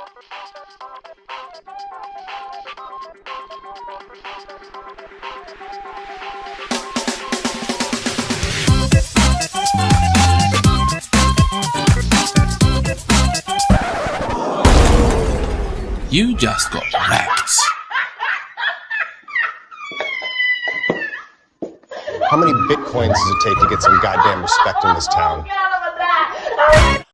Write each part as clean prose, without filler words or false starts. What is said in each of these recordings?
You just got wrecked. How many bitcoins does it take to get some goddamn respect in this town?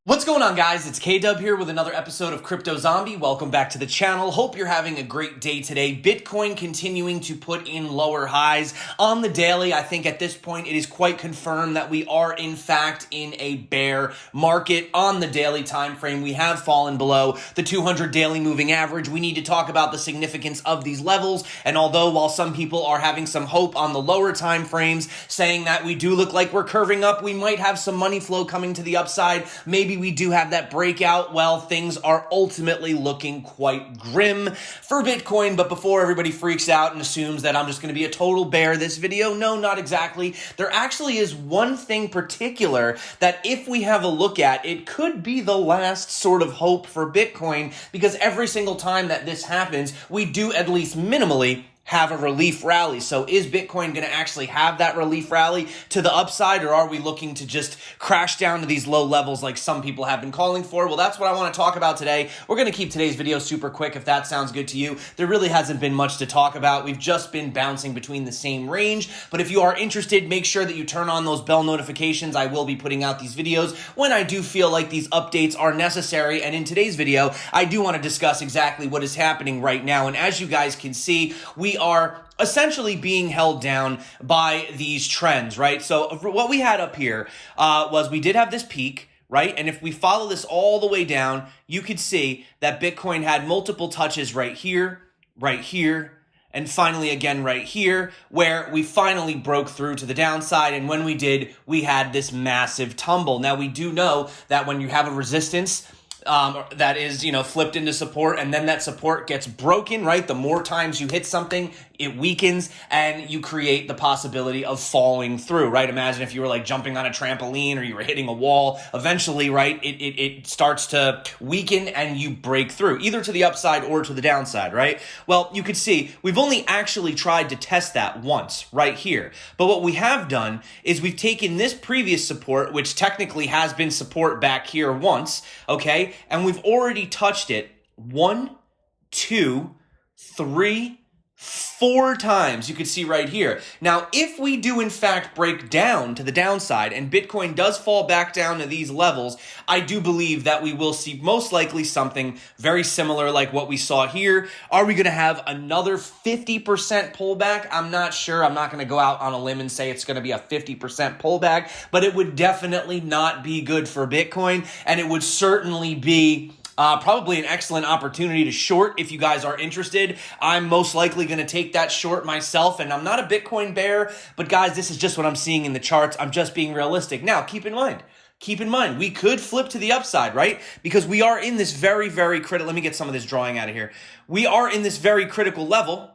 What's going on, guys? It's K-Dub here with another episode of CryptoZombie. Welcome back to the channel. Hope you're having a great day today. Bitcoin continuing to put in lower highs on the daily. I think at this point it is quite confirmed that we are in fact in a bear market on the daily time frame. We have fallen below the 200 daily moving average. We need to talk about the significance of these levels. And although while some people are having some hope on the lower time frames, saying that we do look like we're curving up, we might have some money flow coming to the upside. Maybe we do have that breakout. Well, things are ultimately looking quite grim for Bitcoin. But before everybody freaks out and assumes that I'm just going to be a total bear this video, no, not exactly. There actually is one thing particular that if we have a look at, it could be the last sort of hope for Bitcoin, because every single time that this happens, we do at least minimally have a relief rally. So is Bitcoin going to actually have that relief rally to the upside, or are we looking to just crash down to these low levels like some people have been calling for? Well, that's what I want to talk about today. We're going to keep today's video super quick if that sounds good to you. There really hasn't been much to talk about. We've just been bouncing between the same range, but if you are interested, make sure that you turn on those bell notifications. I will be putting out these videos when I do feel like these updates are necessary, and in today's video, I do want to discuss exactly what is happening right now, and as you guys can see, we are essentially being held down by these trends, right? So what we had up here was we did have this peak, right? And if we follow this all the way down, you could see that Bitcoin had multiple touches right here, and finally again right here, where we finally broke through to the downside. And when we did, we had this massive tumble. Now, we do know that when you have a resistance that is, flipped into support, and then that support gets broken, right? The more times you hit something, it weakens, and you create the possibility of falling through, right? Imagine if you were like jumping on a trampoline or you were hitting a wall. Eventually, right, it starts to weaken and you break through, either to the upside or to the downside, right? Well, you could see we've only actually tried to test that once right here. But what we have done is we've taken this previous support, which technically has been support back here once, okay? And we've already touched it 1, 2, 3, 4 times. You can see right here. Now, if we do in fact break down to the downside and Bitcoin does fall back down to these levels, I do believe that we will see most likely something very similar like what we saw here. Are we going to have another 50% pullback? I'm not sure. I'm not going to go out on a limb and say it's going to be a 50% pullback, but it would definitely not be good for Bitcoin, and it would certainly be probably an excellent opportunity to short if you guys are interested. I'm most likely going to take that short myself, and I'm not a Bitcoin bear, but guys, this is just what I'm seeing in the charts. I'm just being realistic. Now, keep in mind, we could flip to the upside, right? Because we are in this very, very critical, let me get some of this drawing out of here. We are in this very critical level.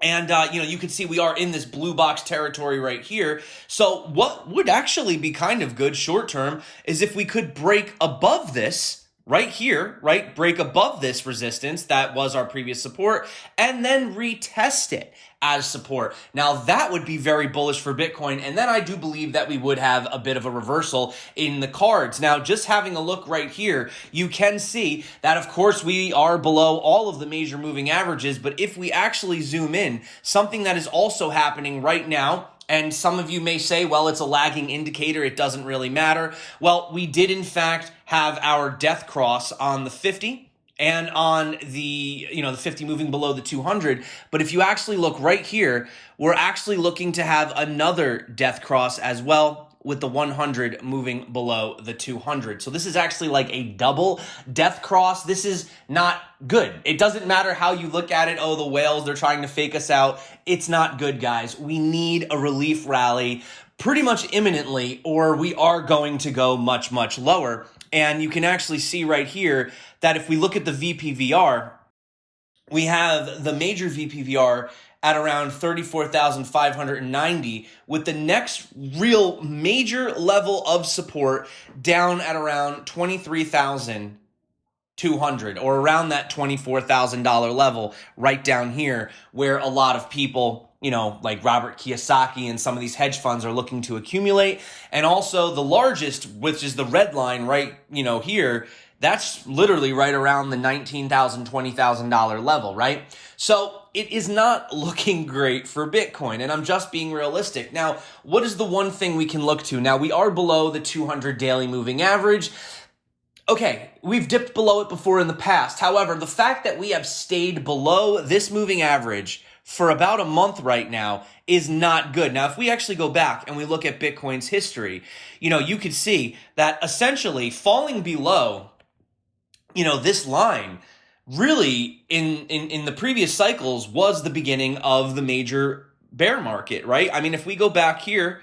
And, you can see we are in this blue box territory right here. So what would actually be kind of good short term is if we could break above this right here, right? Break above this resistance that was our previous support and then retest it as support. Now, that would be very bullish for Bitcoin, and then I do believe that we would have a bit of a reversal in the cards. Now, just having a look right here, you can see that, of course, we are below all of the major moving averages, but if we actually zoom in, something that is also happening right now, and some of you may say, well, it's a lagging indicator, it doesn't really matter. Well, we did in fact have our death cross on the 50 and on the, the 50 moving below the 200. But if you actually look right here, we're actually looking to have another death cross as well, with the 100 moving below the 200. So this is actually like a double death cross. This is not good. It doesn't matter how you look at it. Oh, the whales, they're trying to fake us out. It's not good, guys. We need a relief rally pretty much imminently, or we are going to go much, much lower. And you can actually see right here that if we look at the VPVR, we have the major VPVR at around 34,590, with the next real major level of support down at around 23,000 200 or around that $24,000 level right down here, where a lot of people, like Robert Kiyosaki and some of these hedge funds are looking to accumulate. And also the largest, which is the red line right, here, that's literally right around the $19,000, $20,000 level, right? So it is not looking great for Bitcoin, and I'm just being realistic. Now, what is the one thing we can look to? Now, we are below the 200 daily moving average. Okay, we've dipped below it before in the past. However, the fact that we have stayed below this moving average for about a month right now is not good. Now, if we actually go back and we look at Bitcoin's history, you could see that essentially falling below, this line really in the previous cycles was the beginning of the major bear market, right? I mean, if we go back here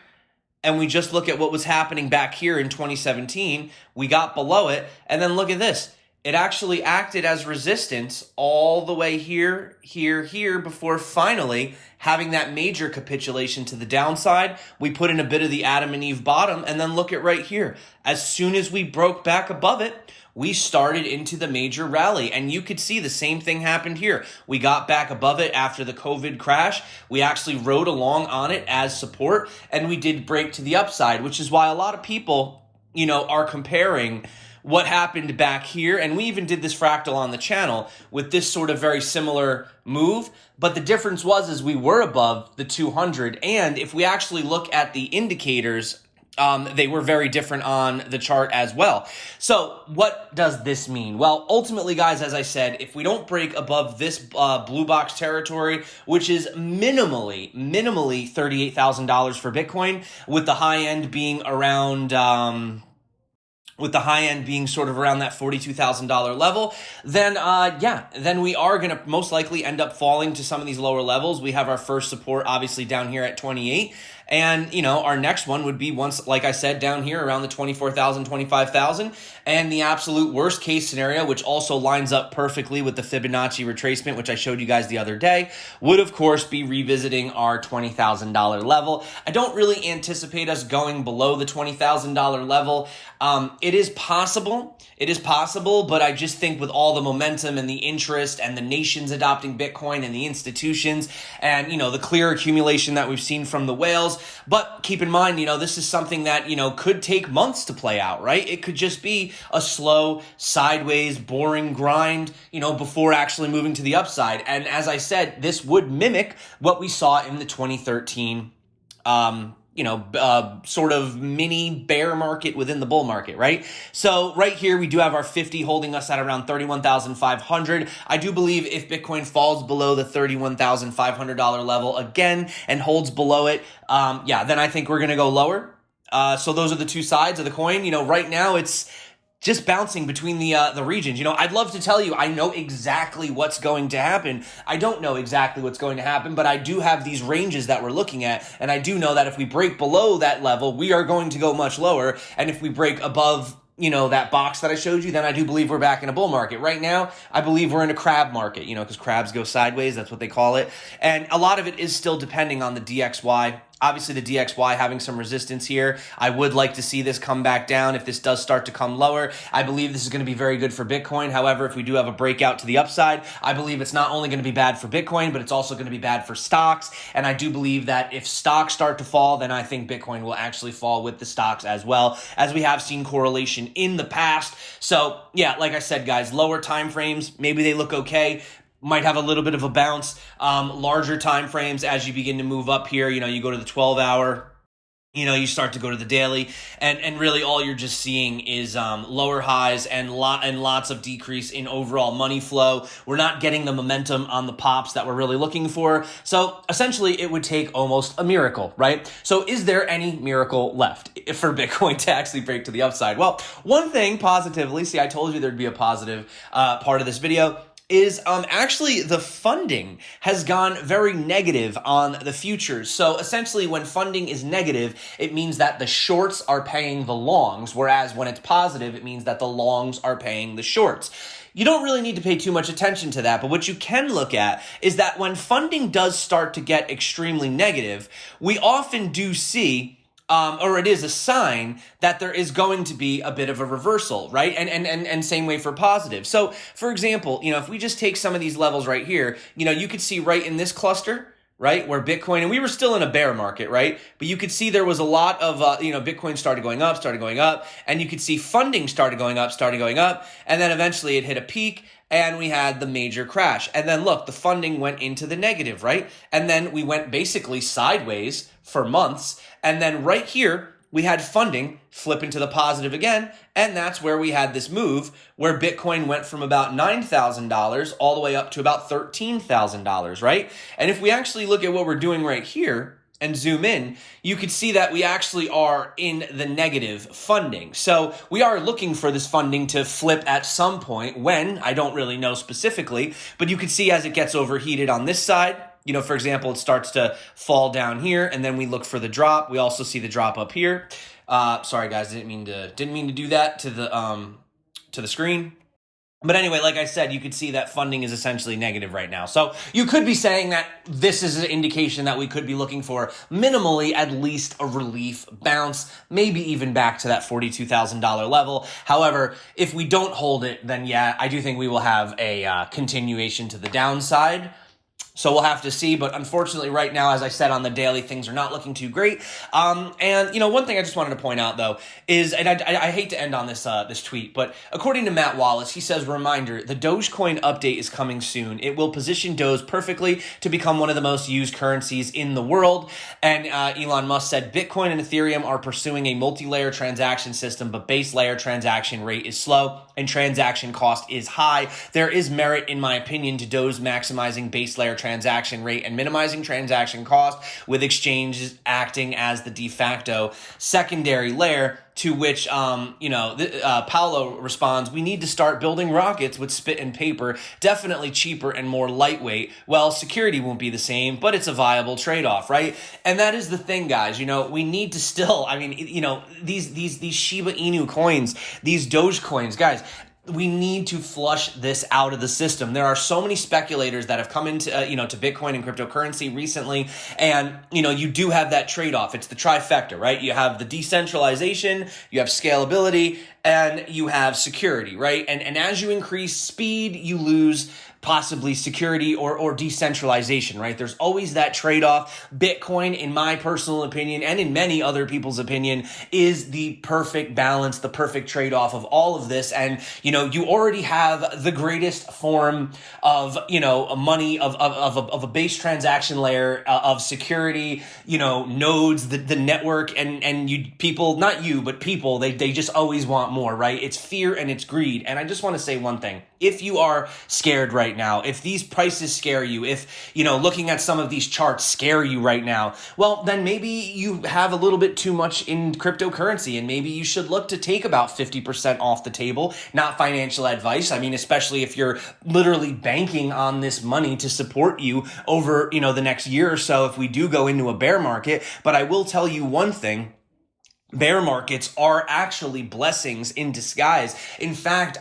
and we just look at what was happening back here in 2017, we got below it. And then look at this. It actually acted as resistance all the way here, here, before finally having that major capitulation to the downside. We put in a bit of the Adam and Eve bottom, and then look at right here. As soon as we broke back above it, we started into the major rally, and you could see the same thing happened here. We got back above it after the COVID crash. We actually rode along on it as support, and we did break to the upside, which is why a lot of people, are comparing what happened back here. And we even did this fractal on the channel with this sort of very similar move. But the difference is we were above the 200. And if we actually look at the indicators, they were very different on the chart as well. So what does this mean? Well, ultimately, guys, as I said, if we don't break above this blue box territory, which is minimally $38,000 for Bitcoin, with the high end being around sort of around that $42,000 level, then we are going to most likely end up falling to some of these lower levels. We have our first support obviously down here at 28. And, our next one would be once, like I said, down here around the 24,000, 25,000. And the absolute worst case scenario, which also lines up perfectly with the Fibonacci retracement, which I showed you guys the other day, would of course be revisiting our $20,000 level. I don't really anticipate us going below the $20,000 level. It is possible, but I just think with all the momentum and the interest and the nations adopting Bitcoin and the institutions and, the clear accumulation that we've seen from the whales. But keep in mind, this is something that, could take months to play out, right? It could just be a slow, sideways, boring grind, before actually moving to the upside. And as I said, this would mimic what we saw in the 2013 sort of mini bear market within the bull market, right? So right here, we do have our 50 holding us at around 31,500. I do believe if Bitcoin falls below the $31,500 level again and holds below it, then I think we're going to go lower. So those are the two sides of the coin. Right now it's just bouncing between the regions. I'd love to tell you I know exactly what's going to happen. I don't know exactly what's going to happen, but I do have these ranges that we're looking at, and I do know that if we break below that level, we are going to go much lower, and if we break above that box that I showed you, then I do believe we're back in a bull market. Right now, I believe we're in a crab market, because crabs go sideways, that's what they call it, and a lot of it is still depending on the DXY. Obviously, the DXY having some resistance here. I would like to see this come back down if this does start to come lower. I believe this is going to be very good for Bitcoin. However, if we do have a breakout to the upside, I believe it's not only going to be bad for Bitcoin, but it's also going to be bad for stocks. And I do believe that if stocks start to fall, then I think Bitcoin will actually fall with the stocks as well, as we have seen correlation in the past. So, like I said, guys, lower time frames, maybe they look okay. Might have a little bit of a bounce. Larger time frames as you begin to move up here, you go to the 12-hour, you start to go to the daily, and really all you're just seeing is lower highs and lots of decrease in overall money flow. We're not getting the momentum on the pops that we're really looking for. So essentially, it would take almost a miracle, right? So is there any miracle left for Bitcoin to actually break to the upside? Well, one thing positively, I told you there'd be a positive part of this video, is actually the funding has gone very negative on the futures. So essentially when funding is negative, it means that the shorts are paying the longs, whereas when it's positive, it means that the longs are paying the shorts. You don't really need to pay too much attention to that, but what you can look at is that when funding does start to get extremely negative, we often do see or it is a sign that there is going to be a bit of a reversal, right? And same way for positive. So, for example, if we just take some of these levels right here, you could see right in this cluster, right, where Bitcoin, and we were still in a bear market, right? But you could see there was a lot of, Bitcoin started going up, and you could see funding started going up, and then eventually it hit a peak, and we had the major crash. And then look, the funding went into the negative, right? And then we went basically sideways for months, and then right here, we had funding flip into the positive again, and that's where we had this move where Bitcoin went from about $9,000 all the way up to about $13,000, right? And if we actually look at what we're doing right here and zoom in, you could see that we actually are in the negative funding. So we are looking for this funding to flip at some point. When, I don't really know specifically, but you can see as it gets overheated on this side, for example, it starts to fall down here, and then we look for the drop. We also see the drop up here. Sorry guys, didn't mean to do that to the screen. But anyway, like I said, you could see that funding is essentially negative right now. So you could be saying that this is an indication that we could be looking for minimally at least a relief bounce, maybe even back to that $42,000 level. However, if we don't hold it, then yeah, I do think we will have a continuation to the downside. So we'll have to see, but unfortunately right now, as I said on the daily, things are not looking too great. And one thing I just wanted to point out though is, and I hate to end on this tweet, but according to Matt Wallace, he says, reminder, the Dogecoin update is coming soon. It will position Doge perfectly to become one of the most used currencies in the world. And Elon Musk said, Bitcoin and Ethereum are pursuing a multi-layer transaction system, but base layer transaction rate is slow and transaction cost is high. There is merit, in my opinion, to Doge maximizing base layer transaction rate and minimizing transaction cost, with exchanges acting as the de facto secondary layer, to which, Paolo responds, we need to start building rockets with spit and paper, definitely cheaper and more lightweight. Well, security won't be the same, but it's a viable trade-off, right? And that is the thing, guys. We need to still, these Shiba Inu coins, these Doge coins, guys, we need to flush this out of the system. There are so many speculators that have come into, to Bitcoin and cryptocurrency recently. And, you do have that trade-off. It's the trifecta, right? You have the decentralization, you have scalability, and you have security, right? And as you increase speed, you lose possibly security or decentralization, right? There's always that trade-off. Bitcoin, in my personal opinion, and in many other people's opinion, is the perfect balance, the perfect trade-off of all of this. And, you already have the greatest form of, money, of a base transaction layer, of security, nodes, the network, and people, not you, but people, they just always want more, right? It's fear and it's greed. And I just want to say one thing. If you are scared right now, if these prices scare you, if, looking at some of these charts scare you right now, well, then maybe you have a little bit too much in cryptocurrency, and maybe you should look to take about 50% off the table. Not financial advice. Especially if you're literally banking on this money to support you over, the next year or so if we do go into a bear market. But I will tell you one thing. Bear markets are actually blessings in disguise. In fact,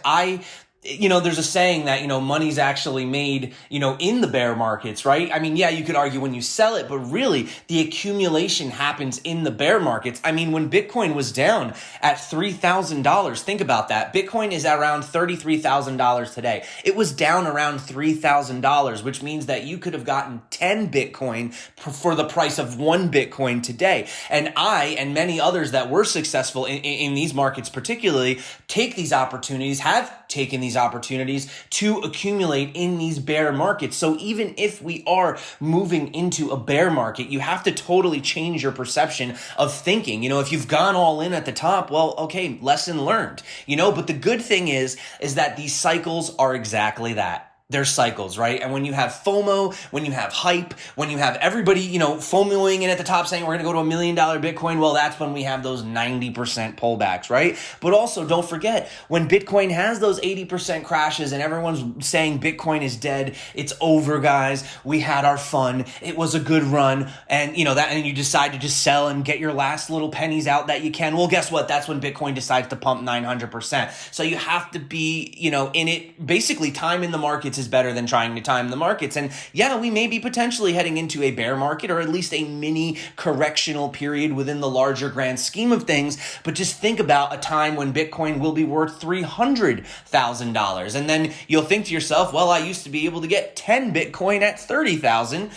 there's a saying that, money's actually made, in the bear markets, right? Yeah, you could argue when you sell it, but really the accumulation happens in the bear markets. When Bitcoin was down at $3,000, think about that. Bitcoin is around $33,000 today. It was down around $3,000, which means that you could have gotten 10 Bitcoin for the price of 1 Bitcoin today. And I and many others that were successful in these markets particularly take these opportunities, have taken these opportunities to accumulate in these bear markets. So even if we are moving into a bear market, you have to totally change your perception of thinking. If you've gone all in at the top, well, okay, lesson learned, but the good thing is that these cycles are exactly that. There's cycles, right? And when you have FOMO, when you have hype, when you have everybody, FOMOing in at the top saying we're going to go to $1 million Bitcoin, well, that's when we have those 90% pullbacks, right? But also don't forget, when Bitcoin has those 80% crashes and everyone's saying Bitcoin is dead, it's over, guys. We had our fun. It was a good run. And and you decide to just sell and get your last little pennies out that you can. Well, guess what? That's when Bitcoin decides to pump 900%. So you have to be, in it, basically time in the markets markets is better than trying to time the markets. And yeah, we may be potentially heading into a bear market or at least a mini correctional period within the larger grand scheme of things. But just think about a time when Bitcoin will be worth $300,000. And then you'll think to yourself, well, I used to be able to get 10 Bitcoin at 30,000,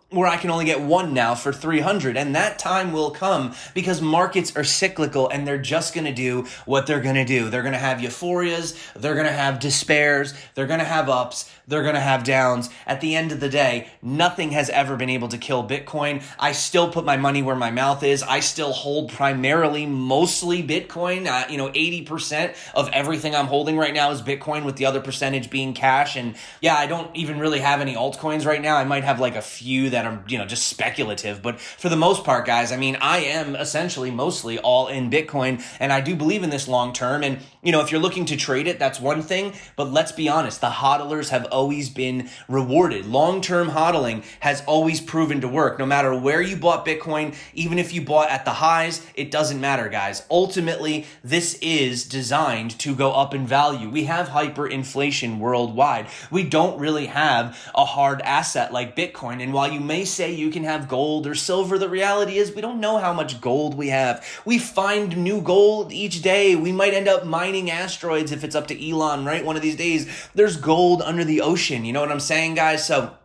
where I can only get one now for 300. And that time will come because markets are cyclical and they're just going to do what they're going to do. They're going to have euphorias. They're going to have despairs. They're going to have ups. They're going to have downs. At the end of the day, nothing has ever been able to kill Bitcoin. I still put my money where my mouth is. I still hold mostly Bitcoin. 80% of everything I'm holding right now is Bitcoin, with the other percentage being cash. And yeah, I don't even really have any altcoins right now. I might have like a few that are, just speculative. But for the most part, guys, I am essentially mostly all in Bitcoin. And I do believe in this long term. And, if you're looking to trade it, that's one thing. But let's be honest, the hodlers have always been rewarded. Long-term hodling has always proven to work. No matter where you bought Bitcoin, even if you bought at the highs, it doesn't matter, guys. Ultimately, this is designed to go up in value. We have hyperinflation worldwide. We don't really have a hard asset like Bitcoin. And while you may say you can have gold or silver, the reality is we don't know how much gold we have. We find new gold each day. We might end up mining asteroids if it's up to Elon, right? One of these days, there's gold under the ocean. You know what I'm saying, guys? So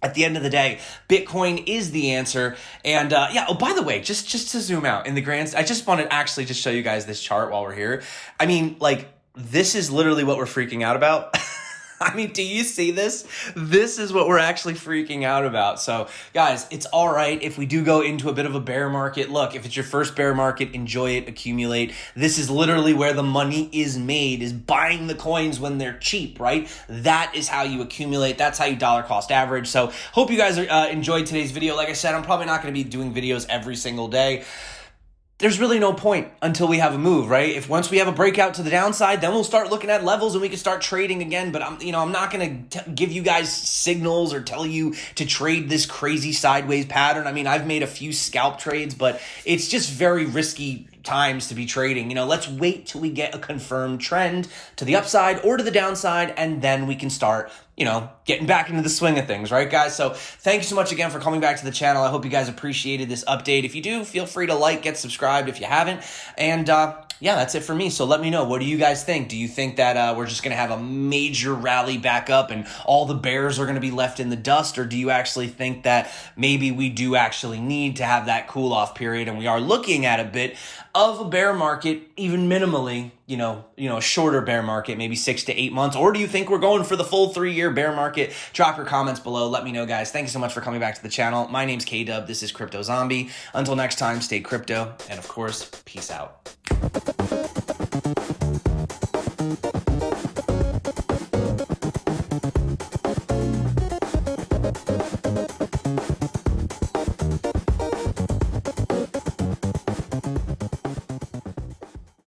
at the end of the day, Bitcoin is the answer. And oh, by the way, just to zoom out in the grand, I just want to actually just show you guys this chart while we're here. This is literally what we're freaking out about. Do you see this? This is what we're actually freaking out about. So, guys, it's all right if we do go into a bit of a bear market. Look, if it's your first bear market, enjoy it, accumulate. This is literally where the money is made, is buying the coins when they're cheap, right? That is how you accumulate. That's how you dollar cost average. So, hope you guys enjoyed today's video. Like I said, I'm probably not going to be doing videos every single day. There's really no point until we have a move, right? If once we have a breakout to the downside, then we'll start looking at levels and we can start trading again. But I'm not going to give you guys signals or tell you to trade this crazy sideways pattern. I've made a few scalp trades, but it's just very risky times to be trading. Let's wait till we get a confirmed trend to the upside or to the downside, and then we can start getting back into the swing of things, right, guys? So thank you so much again for coming back to the channel. I hope you guys appreciated this update. If you do, feel free to like, get subscribed if you haven't. And yeah, that's it for me. So let me know. What do you guys think? Do you think that we're just going to have a major rally back up and all the bears are going to be left in the dust? Or do you actually think that maybe we do actually need to have that cool off period and we are looking at a bit of a bear market, even minimally, a shorter bear market, maybe 6 to 8 months? Or do you think we're going for the full 3-year bear market? Drop your comments below. Let me know, guys. Thank you so much for coming back to the channel. My name's K-Dub. This is CryptoZombie. Until next time, stay crypto. And of course, peace out.